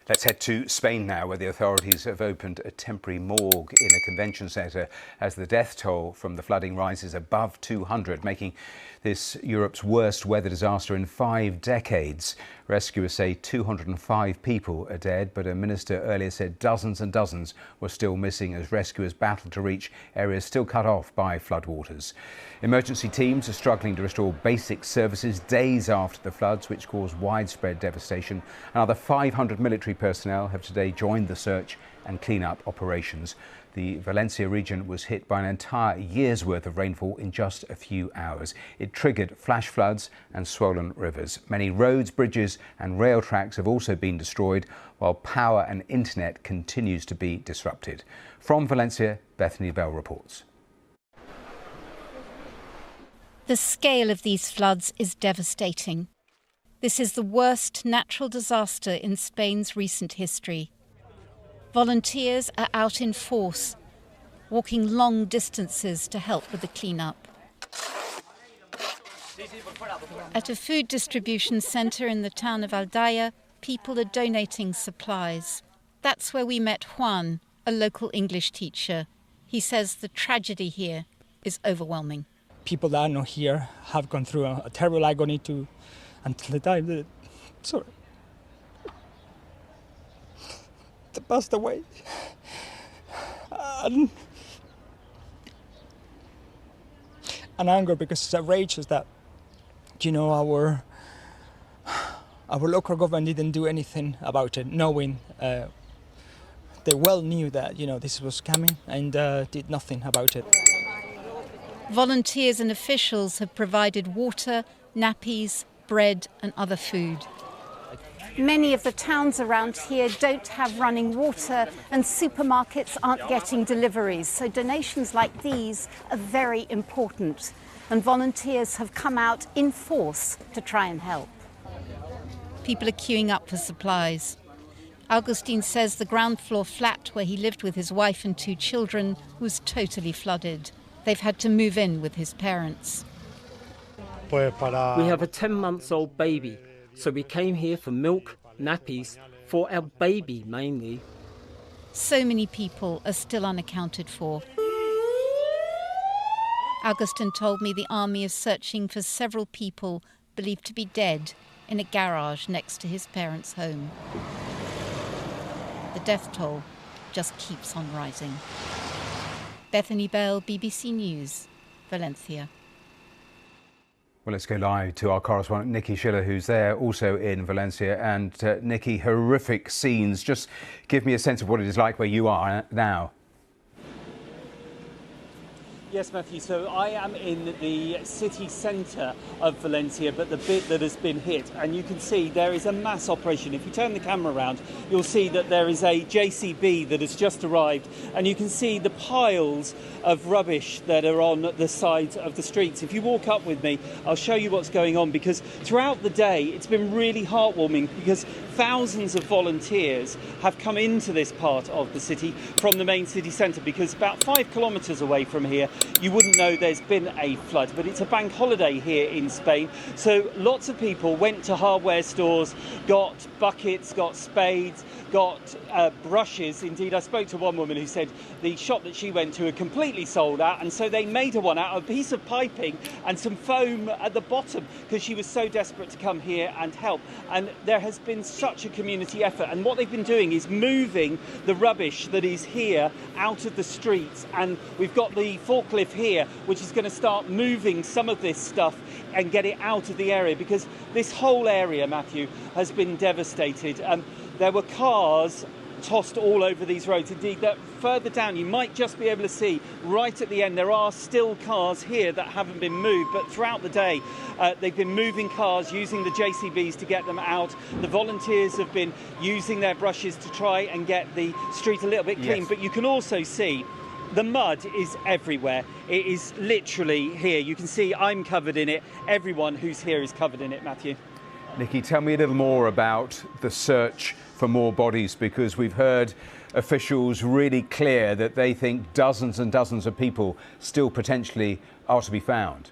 Let's head to Spain now, where the authorities have opened a temporary morgue in a convention centre as the death toll from the flooding rises above 200, making this Europe's worst weather disaster in 5 decades. Rescuers say 205 people are dead, but a minister earlier said dozens and dozens were still missing as rescuers battled to reach areas still cut off by floodwaters. Emergency teams are struggling to restore basic services days after the floods, which caused widespread devastation. Another 500 military personnel have today joined the search and clean-up operations. The Valencia region was hit by an entire year's worth of rainfall in just a few hours. It triggered flash floods and swollen rivers. Many roads, bridges and rail tracks have also been destroyed, while power and internet continues to be disrupted. From Valencia, Bethany Bell reports. The scale of these floods is devastating. This is the worst natural disaster in Spain's recent history. Volunteers are out in force, walking long distances to help with the clean-up. At a food distribution centre in the town of Aldaya, people are donating supplies. That's where we met Juan, a local English teacher. He says the tragedy here is overwhelming. People that are not here have gone through a terrible agony until the time that, they passed away. And anger, because it's outrageous that, our local government didn't do anything about it, knowing they well knew that, this was coming and did nothing about it. Volunteers and officials have provided water, nappies, bread and other food. Many of the towns around here don't have running water and supermarkets aren't getting deliveries. So donations like these are very important. And volunteers have come out in force to try and help. People are queuing up for supplies. Augustine says the ground floor flat where he lived with his wife and 2 children was totally flooded. They've had to move in with his parents. We have a 10-month-old baby. So we came here for milk, nappies, for our baby mainly. So many people are still unaccounted for. Augustin told me the army is searching for several people believed to be dead in a garage next to his parents' home. The death toll just keeps on rising. Bethany Bell, BBC News, Valencia. Well, let's go live to our correspondent, Nikki Schiller, who's there also in Valencia. And Nikki, horrific scenes. Just give me a sense of what it is like where you are now. Yes, Matthew, so I am in the city centre of Valencia, but the bit that has been hit, and you can see there is a mass operation. If you turn the camera around, you'll see that there is a JCB that has just arrived, and you can see the piles of rubbish that are on the sides of the streets. If you walk up with me, I'll show you what's going on, because throughout the day it's been really heartwarming, because thousands of volunteers have come into this part of the city from the main city centre, because about 5 kilometres away from here you wouldn't know there's been a flood, but it's a bank holiday here in Spain, so lots of people went to hardware stores, got buckets, got spades, got brushes. Indeed, I spoke to one woman who said the shop that she went to had completely sold out, and so they made her one out of a piece of piping and some foam at the bottom, because she was so desperate to come here and help. And there has been such a community effort, and what they've been doing is moving the rubbish that is here out of the streets, and we've got the forklift here which is going to start moving some of this stuff and get it out of the area, because this whole area, Matthew, has been devastated. There were cars tossed all over these roads. Indeed, that further down you might just be able to see right at the end there are still cars here that haven't been moved, but throughout the day they've been moving cars, using the JCBs to get them out. The volunteers have been using their brushes to try and get the street a little bit clean. Yes. But you can also see the mud is everywhere. It is literally here. You can see I'm covered in it. Everyone who's here is covered in it, Matthew. Nikki, tell me a little more about the search for more bodies, because we've heard officials really clear that they think dozens and dozens of people still potentially are to be found.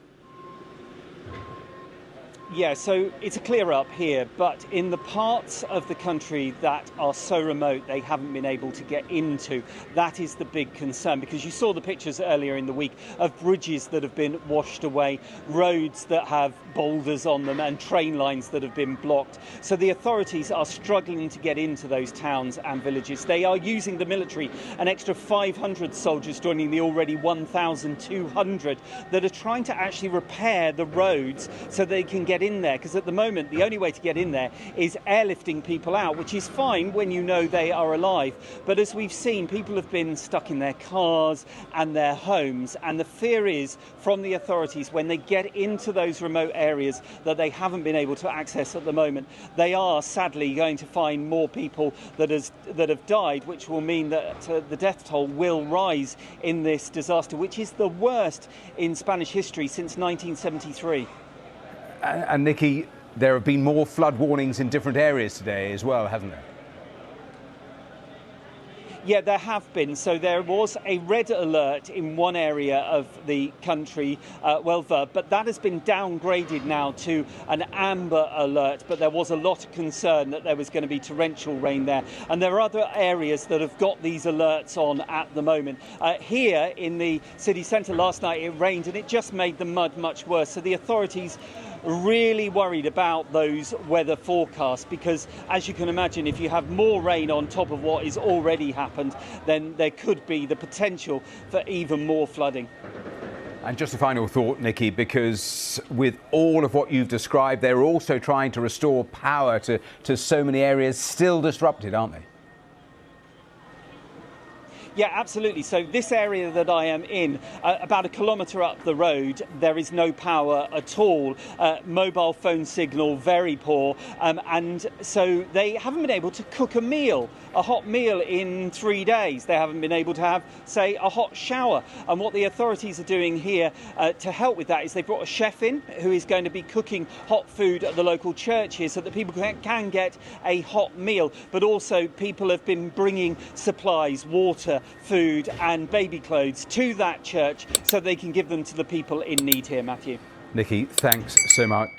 Yeah, so it's a clear up here, but in the parts of the country that are so remote they haven't been able to get into, that is the big concern, because you saw the pictures earlier in the week of bridges that have been washed away, roads that have boulders on them and train lines that have been blocked. So the authorities are struggling to get into those towns and villages. They are using the military, an extra 500 soldiers joining the already 1,200 that are trying to actually repair the roads so they can get in there, because at the moment the only way to get in there is airlifting people out, which is fine when you know they are alive, but as we've seen, people have been stuck in their cars and their homes, and the fear is from the authorities when they get into those remote areas that they haven't been able to access at the moment, they are sadly going to find more people that have died, which will mean that the death toll will rise in this disaster, which is the worst in Spanish history since 1973. And Nikki, there have been more flood warnings in different areas today as well, haven't there? Yeah, there have been. So there was a red alert in one area of the country, Huelva, but that has been downgraded now to an amber alert. But there was a lot of concern that there was going to be torrential rain there. And there are other areas that have got these alerts on at the moment. Here in the city centre last night, it rained and it just made the mud much worse. So the authorities really worried about those weather forecasts, because as you can imagine, if you have more rain on top of what is already happened, then there could be the potential for even more flooding. And just a final thought, Nikki, because with all of what you've described, they're also trying to restore power to so many areas still disrupted, aren't they? Yeah, absolutely. So this area that I am in, about a kilometre up the road, there is no power at all. Mobile phone signal, very poor. And so they haven't been able to cook a hot meal in 3 days. They haven't been able to have, say, a hot shower. And what the authorities are doing here to help with that is they brought a chef in who is going to be cooking hot food at the local church here so that people can get a hot meal. But also people have been bringing supplies, water, food and baby clothes to that church so they can give them to the people in need here, Matthew. Nikki, thanks so much.